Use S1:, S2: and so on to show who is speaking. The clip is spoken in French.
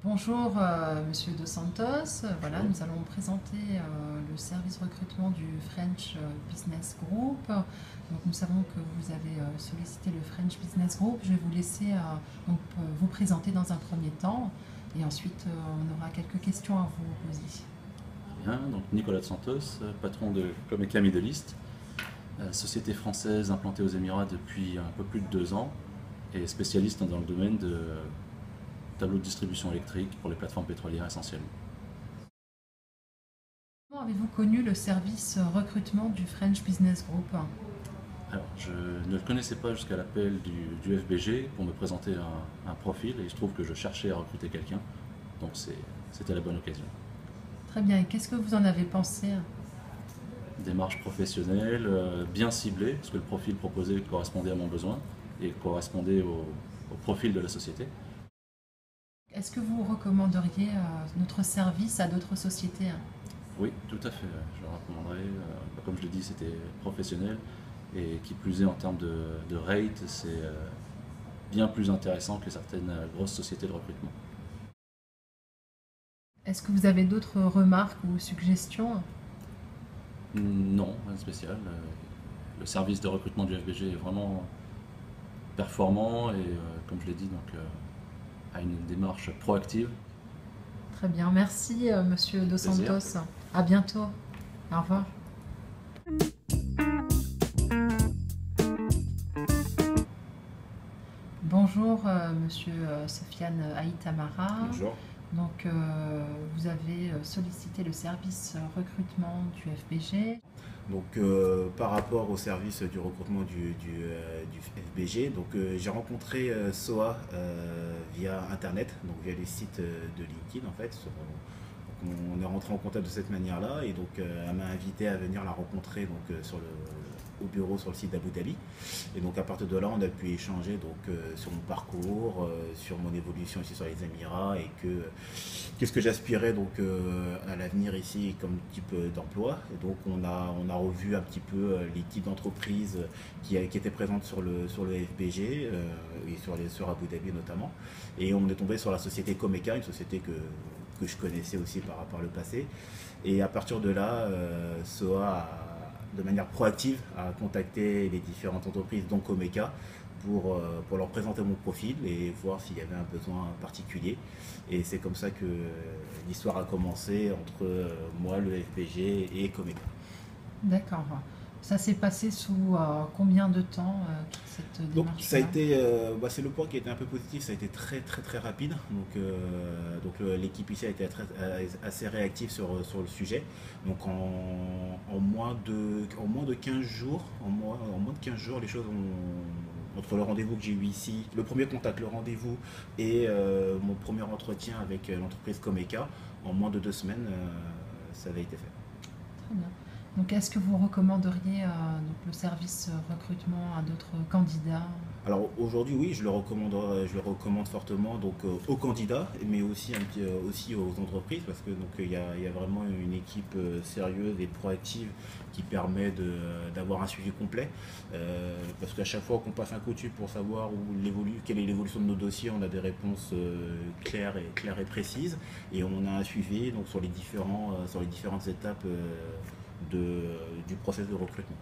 S1: Bonjour Monsieur Dos Santos. Voilà, nous allons présenter le service recrutement du French Business Group. Donc, nous savons que vous avez sollicité le French Business Group. Je vais vous laisser vous présenter dans un premier temps et ensuite on aura quelques questions à vous poser.
S2: Bien, donc Nicolas Dos Santos, patron de Comeca Middle East, société française implantée aux Émirats depuis un peu plus de 2 ans et spécialiste dans le domaine de tableaux de distribution électrique pour les plateformes pétrolières essentiellement.
S1: Comment avez-vous connu le service recrutement du French Business Group?
S2: Alors, je ne le connaissais pas jusqu'à l'appel du FBG pour me présenter un profil et il se trouve que je cherchais à recruter quelqu'un, donc c'était la bonne occasion.
S1: Très bien, et qu'est-ce que vous en avez pensé?
S2: Démarche professionnelle, bien ciblée, parce que le profil proposé correspondait à mon besoin et correspondait au profil de la société.
S1: Est-ce que vous recommanderiez notre service à d'autres sociétés?
S2: Oui, tout à fait. Je le recommanderais. Comme je l'ai dit, c'était professionnel et qui plus est en termes de rate, c'est bien plus intéressant que certaines grosses sociétés de recrutement.
S1: Est-ce que vous avez d'autres remarques ou suggestions?
S2: Non, rien de spécial. Le service de recrutement du FBG est vraiment performant et, comme je l'ai dit, donc, a une démarche proactive.
S1: Très bien, merci Monsieur Dos
S2: Plaisir.
S1: Santos. À bientôt. Au revoir. Bonjour Monsieur Sofiane Aïtamara.
S3: Bonjour.
S1: Donc vous avez sollicité le service recrutement du FBG.
S3: Donc, par rapport au service du recrutement du FBG, donc j'ai rencontré SOA via Internet, donc via les sites de LinkedIn en fait. On est rentré en contact de cette manière-là et donc elle m'a invité à venir la rencontrer donc, au bureau sur le site d'Abu Dhabi. Et donc à partir de là, on a pu échanger donc, sur mon parcours, sur mon évolution ici sur les Émirats et qu'est-ce que j'aspirais donc à l'avenir ici comme type d'emploi. Et donc on a revu un petit peu les types d'entreprises qui étaient présentes sur le FBG et sur Abu Dhabi notamment. Et on est tombé sur la société Comeca, une société que je connaissais aussi par le passé. Et à partir de là, SOA de manière proactive a contacté les différentes entreprises, dont Comeca, pour leur présenter mon profil et voir s'il y avait un besoin particulier. Et c'est comme ça que l'histoire a commencé entre moi, le FBG et Comeca.
S1: D'accord. Ça s'est passé sous combien de temps cette
S3: Donc
S1: démarche?
S3: ça a été, c'est le point qui a été un peu positif, ça a été très très très rapide. Donc l'équipe ici a été assez réactive sur le sujet. Donc en moins de 15 jours, en moins de 15 jours, les choses ont, entre le rendez-vous que j'ai eu ici, le premier contact, le rendez-vous et mon premier entretien avec l'entreprise Comeca, en moins de 2 semaines, ça avait été fait.
S1: Très bien. Donc, est-ce que vous recommanderiez donc, le service recrutement à d'autres candidats?
S3: Alors aujourd'hui, oui, je le recommande fortement donc, aux candidats, mais aussi, aussi aux entreprises, parce que donc, il y a vraiment une équipe sérieuse et proactive qui permet d'avoir un suivi complet. Parce qu'à chaque fois qu'on passe un coup de fil pour savoir quelle est l'évolution de nos dossiers, on a des réponses claires et précises, et on a un suivi donc, sur les différentes étapes du process de recrutement.